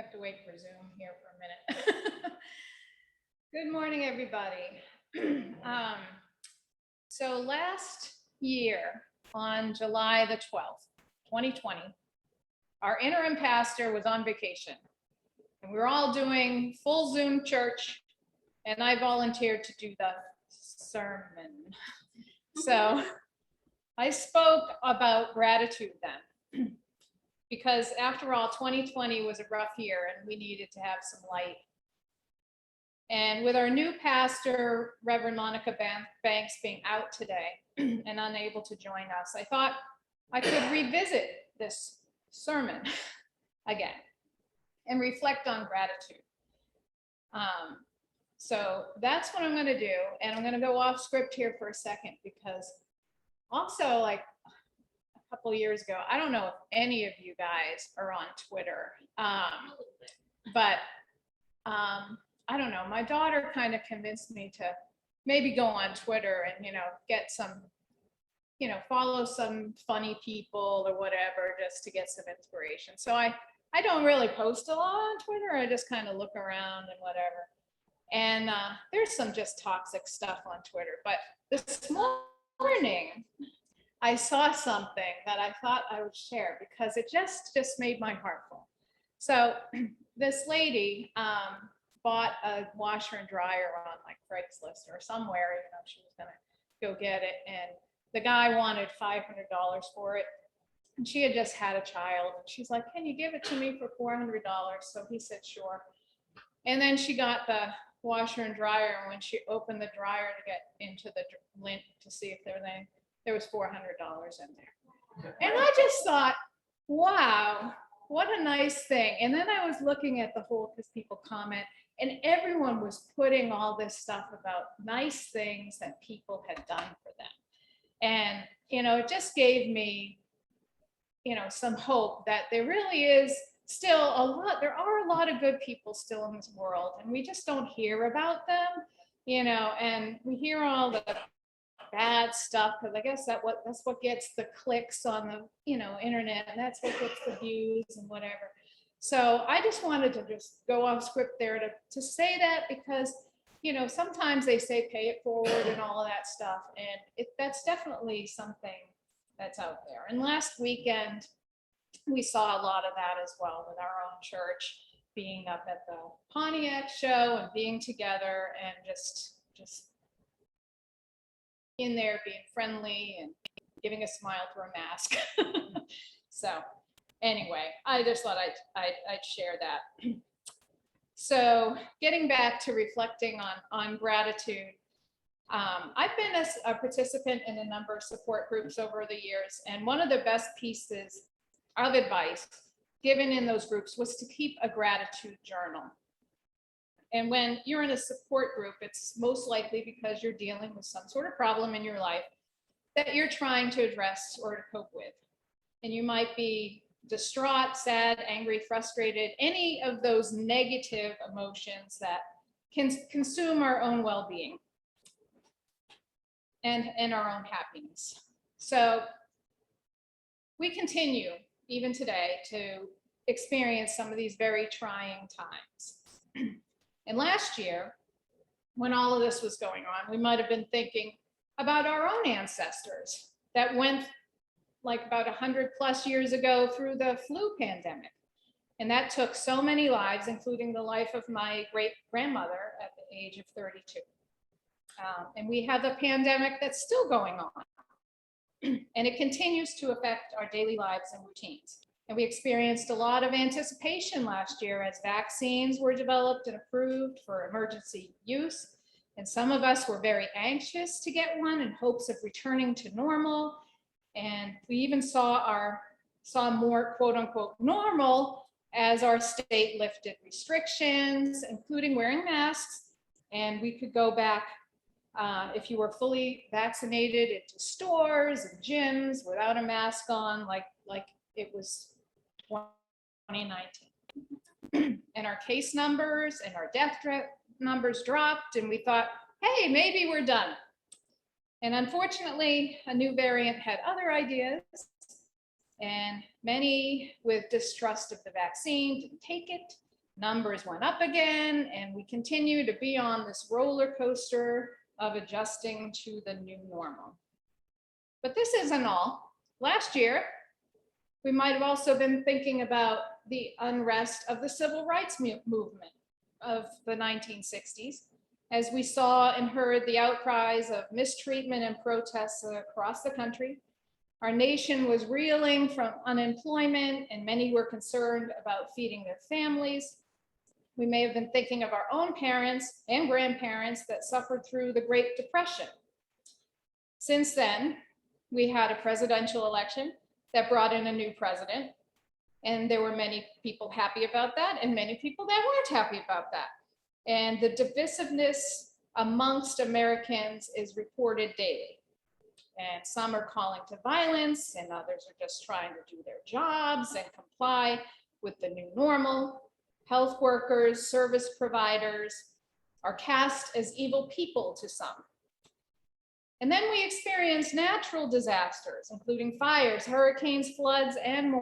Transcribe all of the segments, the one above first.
Have to wait for Zoom here for a minute. Good morning, everybody. So last year, on July the 12th, 2020, our interim pastor was on vacation. And we were all doing full Zoom church, and I volunteered to do the sermon. So I spoke about gratitude then. Because after all, 2020 was a rough year and we needed to have some light. And with our new pastor, Reverend Monica Banks, being out today and unable to join us, I thought I could revisit this sermon again and reflect on gratitude. So that's what I'm going to do. And I'm going to go off script here for a second because also, like, couple years ago, I don't know if any of you guys are on Twitter, but I don't know, my daughter kind of convinced me to maybe go on Twitter and, get some, follow some funny people or whatever, just to get some inspiration. So I don't really post a lot on Twitter. I just kind of look around and whatever. And there's some just toxic stuff on Twitter, but this morning, I saw something that I thought I would share because it just made my heart full. So this lady bought a washer and dryer on like Craigslist or somewhere, she was gonna go get it. And the guy wanted $500 for it. And she had just had a child. And she's like, can you give it to me for $400? So he said, sure. And then she got the washer and dryer. And when she opened the dryer to get into the lint to see if there was $400 in there. And I just thought, wow, what a nice thing. And then I was looking at the whole, because people comment, and everyone was putting all this stuff about nice things that people had done for them. And, it just gave me, some hope that there really is still there are a lot of good people still in this world, and we just don't hear about them, and we hear all the bad stuff because I guess that's what gets the clicks on the internet, and that's what gets the views and whatever. So I just wanted to just go off script there to say that because sometimes they say pay it forward and all of that stuff, and that's definitely something that's out there. And last weekend we saw a lot of that as well with our own church being up at the Pontiac show and being together and just in there being friendly and giving a smile through a mask. So anyway, I just thought I'd share that. So getting back to reflecting on gratitude, I've been a participant in a number of support groups over the years, and one of the best pieces of advice given in those groups was to keep a gratitude journal. And when you're in a support group, it's most likely because you're dealing with some sort of problem in your life that you're trying to address or to cope with. And you might be distraught, sad, angry, frustrated, any of those negative emotions that can consume our own well-being and our own happiness. So we continue, even today, to experience some of these very trying times. And last year, when all of this was going on, we might have been thinking about our own ancestors that went like about 100 plus years ago through the flu pandemic. And that took so many lives, including the life of my great grandmother at the age of 32. And we have a pandemic that's still going on. And it continues to affect our daily lives and routines. And we experienced a lot of anticipation last year as vaccines were developed and approved for emergency use. And some of us were very anxious to get one in hopes of returning to normal. And we even saw more quote unquote normal as our state lifted restrictions, including wearing masks. And we could go back, if you were fully vaccinated, into stores and gyms without a mask on, like it was 2019. And our case numbers and our death numbers dropped, and we thought, hey, maybe we're done. And unfortunately, a new variant had other ideas, and many with distrust of the vaccine didn't take it. numbers went up again, and we continue to be on this roller coaster of adjusting to the new normal. But this isn't all. Last year, we might have also been thinking about the unrest of the civil rights movement of the 1960s, as we saw and heard the outcries of mistreatment and protests across the country. Our nation was reeling from unemployment, and many were concerned about feeding their families. We may have been thinking of our own parents and grandparents that suffered through the Great Depression. Since then, we had a presidential election that brought in a new president, and there were many people happy about that and many people that weren't happy about that. And the divisiveness amongst Americans is reported daily. And some are calling to violence, and others are just trying to do their jobs and comply with the new normal. Health workers, service providers are cast as evil people to some. And then we experience natural disasters, including fires, hurricanes, floods, and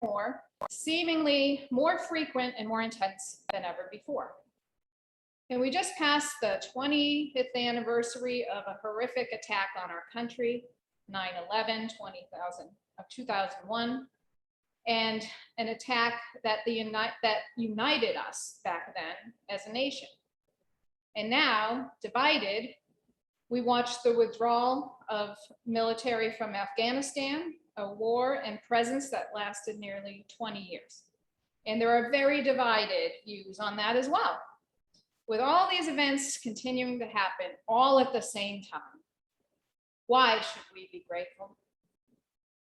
more, seemingly more frequent and more intense than ever before. And we just passed the 25th anniversary of a horrific attack on our country, 9/11, 2001, and an attack that united us back then as a nation. And now, divided, we watched the withdrawal of military from Afghanistan, a war and presence that lasted nearly 20 years. And there are very divided views on that as well. With all these events continuing to happen all at the same time, why should we be grateful?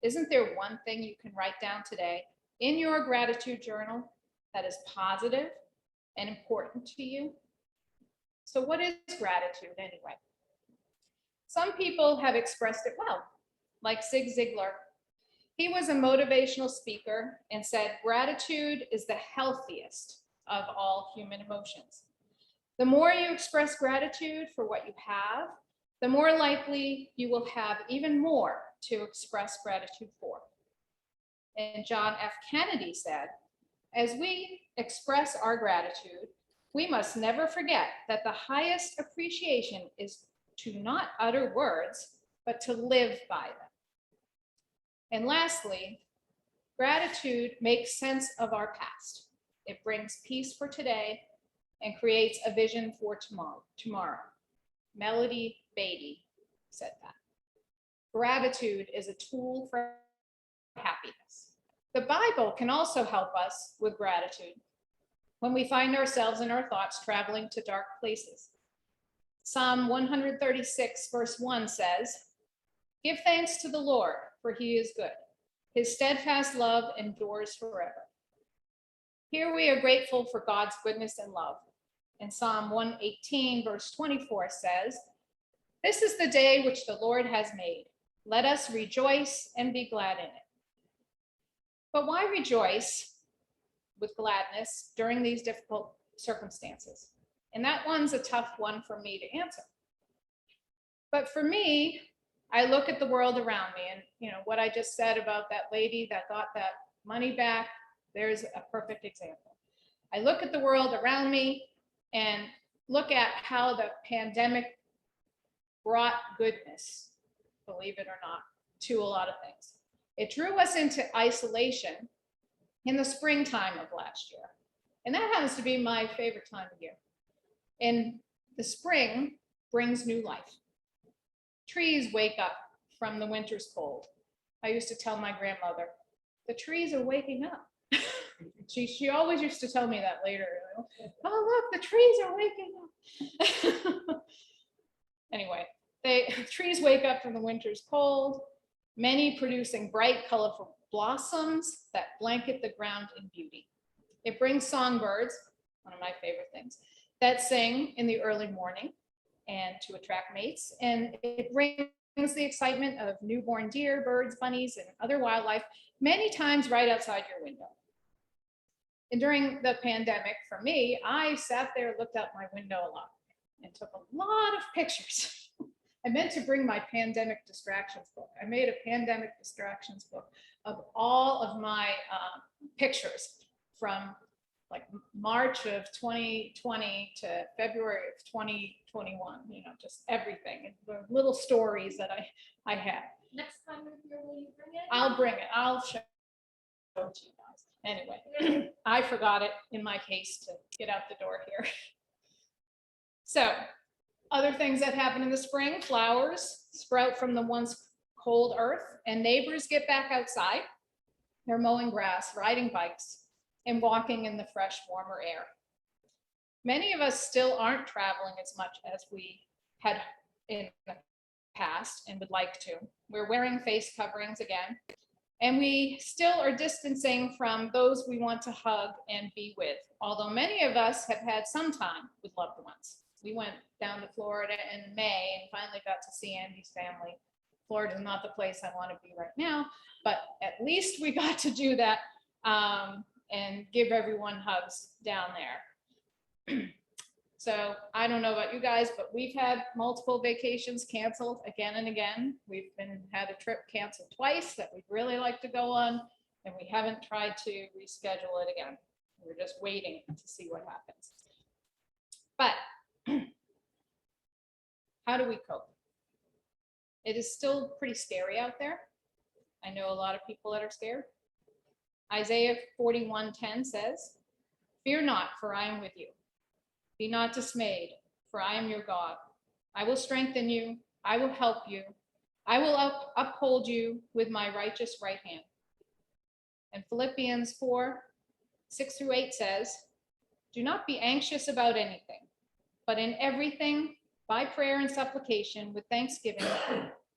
Isn't there one thing you can write down today in your gratitude journal that is positive and important to you? So what is gratitude anyway? Some people have expressed it well, like Zig Ziglar. He was a motivational speaker and said, gratitude is the healthiest of all human emotions. The more you express gratitude for what you have, the more likely you will have even more to express gratitude for. And John F. Kennedy said, as we express our gratitude, we must never forget that the highest appreciation is to not utter words, but to live by them. And lastly, gratitude makes sense of our past. It brings peace for today and creates a vision for tomorrow. Melody Beatty said that. Gratitude is a tool for happiness. The Bible can also help us with gratitude when we find ourselves in our thoughts traveling to dark places. Psalm 136 verse 1 says, give thanks to the Lord, for he is good. His steadfast love endures forever. Here we are grateful for God's goodness and love. And Psalm 118 verse 24 says, this is the day which the Lord has made. Let us rejoice and be glad in it. But why rejoice with gladness during these difficult circumstances? And that one's a tough one for me to answer. But for me, I look at the world around me, and what I just said about that lady that got that money back, there's a perfect example. I look at the world around me and look at how the pandemic brought goodness, believe it or not, to a lot of things. It drew us into isolation in the springtime of last year. And that happens to be my favorite time of year. And the spring brings new life. Trees wake up from the winter's cold. I used to tell my grandmother, the trees are waking up. She always used to tell me that later. Oh, look, the trees are waking up. Anyway, trees wake up from the winter's cold, many producing bright, colorful blossoms that blanket the ground in beauty. It brings songbirds, one of my favorite things, that sing in the early morning and to attract mates. And it brings the excitement of newborn deer, birds, bunnies, and other wildlife, many times right outside your window. And during the pandemic, for me, I sat there, looked out my window a lot and took a lot of pictures. I meant to bring my pandemic distractions book. I made a pandemic distractions book of all of my pictures from like March of 2020 to February of 2021, just everything. The little stories that I have. Next time you're here, will you bring it? I'll bring it. I'll show it to you guys. Anyway, I forgot it in my case to get out the door here. So, other things that happen in the spring: flowers sprout from the once cold earth, and neighbors get back outside. They're mowing grass, riding bikes, and walking in the fresh, warmer air. Many of us still aren't traveling as much as we had in the past and would like to. We're wearing face coverings again, and we still are distancing from those we want to hug and be with, although many of us have had some time with loved ones. We went down to Florida in May and finally got to see Andy's family. Florida is not the place I want to be right now, but at least we got to do that and give everyone hugs down there. So I don't know about you guys, but we've had multiple vacations canceled again and again. We've had a trip canceled twice that we'd really like to go on, and we haven't tried to reschedule it again. We're just waiting to see what happens. But how do we cope? It is still pretty scary out there. I know a lot of people that are scared. Isaiah 41:10 says, "Fear not, for I am with you. Be not dismayed, for I am your God. I will strengthen you. I will help you. I will uphold you with my righteous right hand." And Philippians 4:6-8 says, "Do not be anxious about anything, but in everything, by prayer and supplication, with thanksgiving,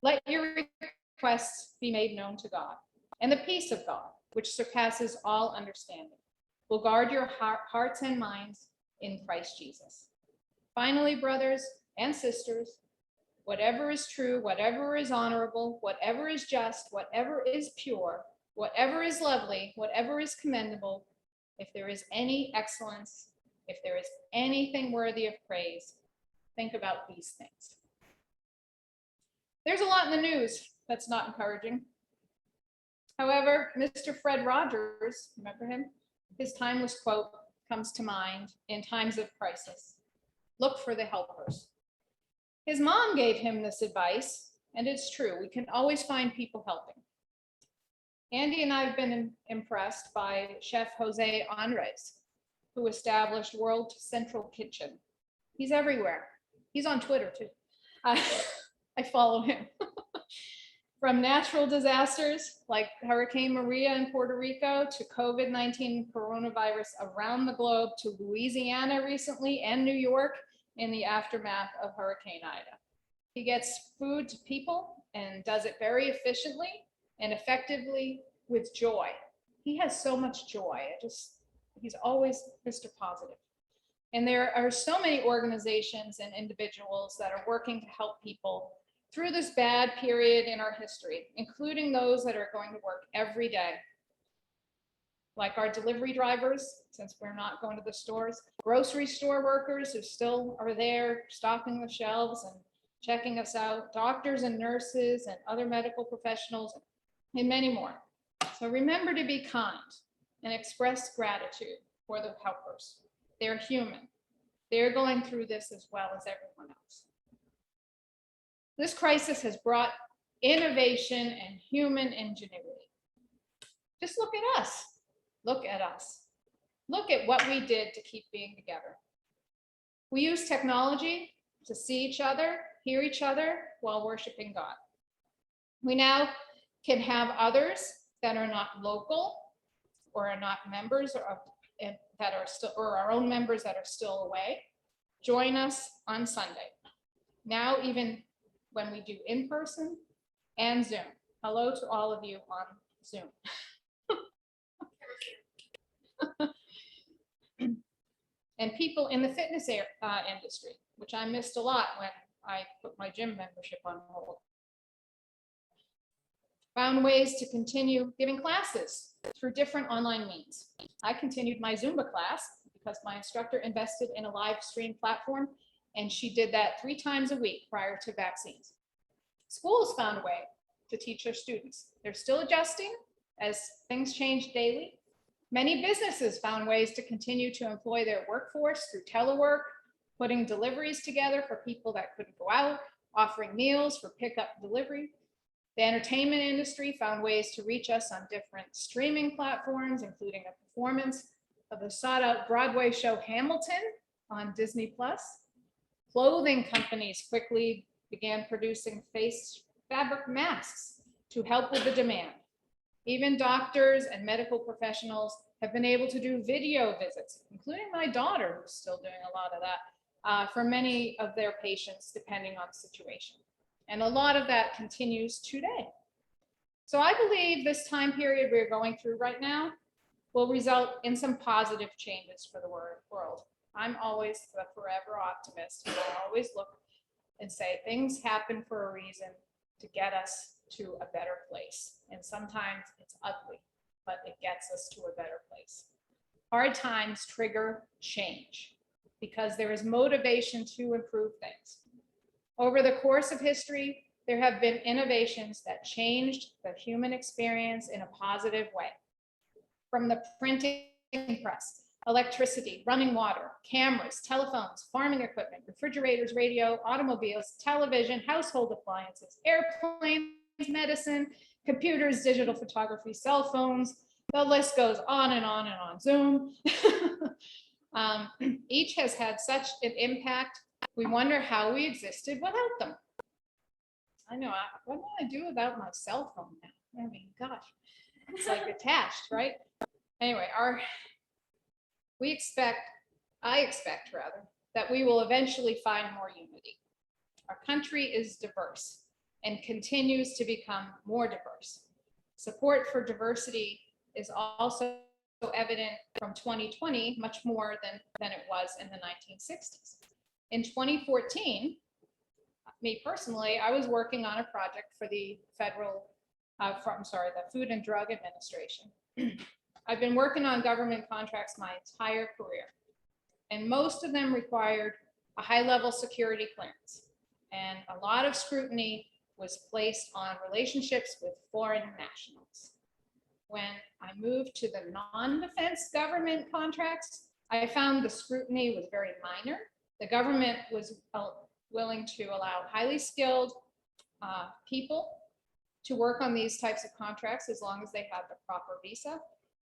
let your requests be made known to God. And the peace of God, which surpasses all understanding, will guard your hearts and minds in Christ Jesus. Finally, brothers and sisters, whatever is true, whatever is honorable, whatever is just, whatever is pure, whatever is lovely, whatever is commendable, if there is any excellence, if there is anything worthy of praise, think about these things." There's a lot in the news that's not encouraging. However, Mr. Fred Rogers, remember him? His timeless quote comes to mind in times of crisis: "Look for the helpers." His mom gave him this advice, and it's true. We can always find people helping. Andy and I have been impressed by Chef Jose Andres, who established World Central Kitchen. He's everywhere. He's on Twitter too. I follow him. From natural disasters like Hurricane Maria in Puerto Rico to COVID-19 coronavirus around the globe to Louisiana recently and New York in the aftermath of Hurricane Ida. He gets food to people and does it very efficiently and effectively with joy. He has so much joy. He's always Mr. Positive. And there are so many organizations and individuals that are working to help people through this bad period in our history, including those that are going to work every day, like our delivery drivers, since we're not going to the stores, grocery store workers who still are there stocking the shelves and checking us out, doctors and nurses and other medical professionals, and many more. So remember to be kind and express gratitude for the helpers. They're human. They're going through this as well as everyone else. This crisis has brought innovation and human ingenuity. Just look at us. Look at us. Look at what we did to keep being together. We use technology to see each other, hear each other while worshiping God. We now can have others that are not local or are not members or that are still, or our own members that are still away, join us on Sunday. Now, even when we do in person and Zoom. Hello to all of you on Zoom. And people in the fitness industry, which I missed a lot when I put my gym membership on hold. Found ways to continue giving classes through different online means. I continued my Zumba class because my instructor invested in a live stream platform, and she did that 3 times a week prior to vaccines. Schools found a way to teach their students. They're still adjusting as things change daily, Many businesses found ways to continue to employ their workforce through telework, putting deliveries together for people that couldn't go out, offering meals for pickup delivery. The entertainment industry found ways to reach us on different streaming platforms, including a performance of the sought-out Broadway show Hamilton on Disney+. Clothing companies quickly began producing face fabric masks to help with the demand. Even doctors and medical professionals have been able to do video visits, including my daughter, who's still doing a lot of that, for many of their patients, depending on the situation. And a lot of that continues today. So I believe this time period we're going through right now will result in some positive changes for the world. I'm always the forever optimist. I always look and say things happen for a reason to get us to a better place. And sometimes it's ugly, but it gets us to a better place. Hard times trigger change because there is motivation to improve things. Over the course of history, there have been innovations that changed the human experience in a positive way. From the printing press, electricity, running water, cameras, telephones, farming equipment, refrigerators, radio, automobiles, television, household appliances, airplanes, medicine, computers, digital photography, cell phones, the list goes on and on and on, Zoom. Each has had such an impact. We wonder how we existed without them. I know, what do I do without my cell phone now? I mean, gosh, it's like attached, right? Anyway, I expect rather, that we will eventually find more unity. Our country is diverse and continues to become more diverse. Support for diversity is also evident from 2020, much more than it was in the 1960s. In 2014, me personally, I was working on a project for the the Food and Drug Administration. I've been working on government contracts my entire career, and most of them required a high-level security clearance. And a lot of scrutiny was placed on relationships with foreign nationals. When I moved to the non-defense government contracts, I found the scrutiny was very minor. The government was willing to allow highly skilled people to work on these types of contracts as long as they had the proper visa.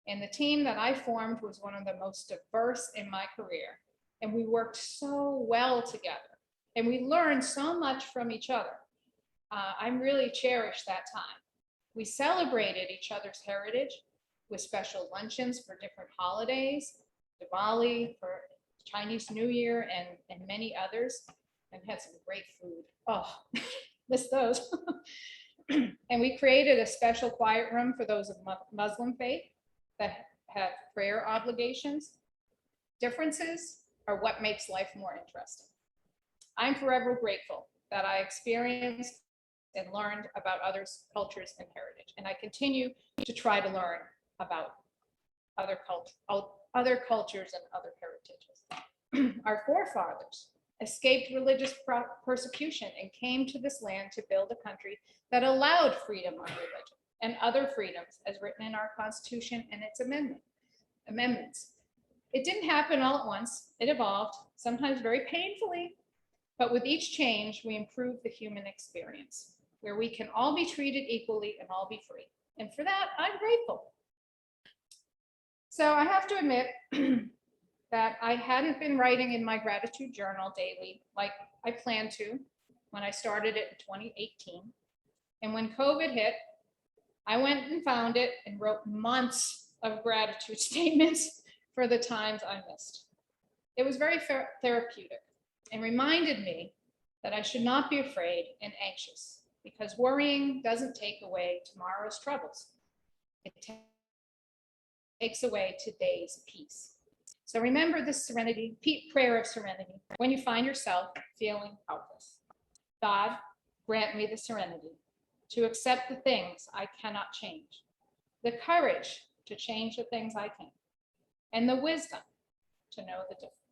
And the team that I formed was one of the most diverse in my career. And we worked so well together. And we learned so much from each other. I really cherished that time. We celebrated each other's heritage with special luncheons for different holidays, Diwali for Chinese New Year, and many others, and had some great food. Oh, miss those. And we created a special quiet room for those of Muslim faith that have prayer obligations. Differences are what makes life more interesting. I'm forever grateful that I experienced and learned about others' cultures and heritage. And I continue to try to learn about other cultures and other heritages. Our forefathers escaped religious persecution and came to this land to build a country that allowed freedom of religion and other freedoms as written in our Constitution and its amendments. It didn't happen all at once. It evolved, sometimes very painfully, but with each change, we improve the human experience, where we can all be treated equally and all be free. And for that, I'm grateful. So I have to admit that I hadn't been writing in my gratitude journal daily like I planned to when I started it in 2018. And when COVID hit, I went and found it and wrote months of gratitude statements for the times I missed. It was very therapeutic and reminded me that I should not be afraid and anxious, because worrying doesn't take away tomorrow's troubles. It takes away today's peace. So remember this prayer of serenity when you find yourself feeling helpless. God, grant me the serenity to accept the things I cannot change, the courage to change the things I can, and the wisdom to know the difference.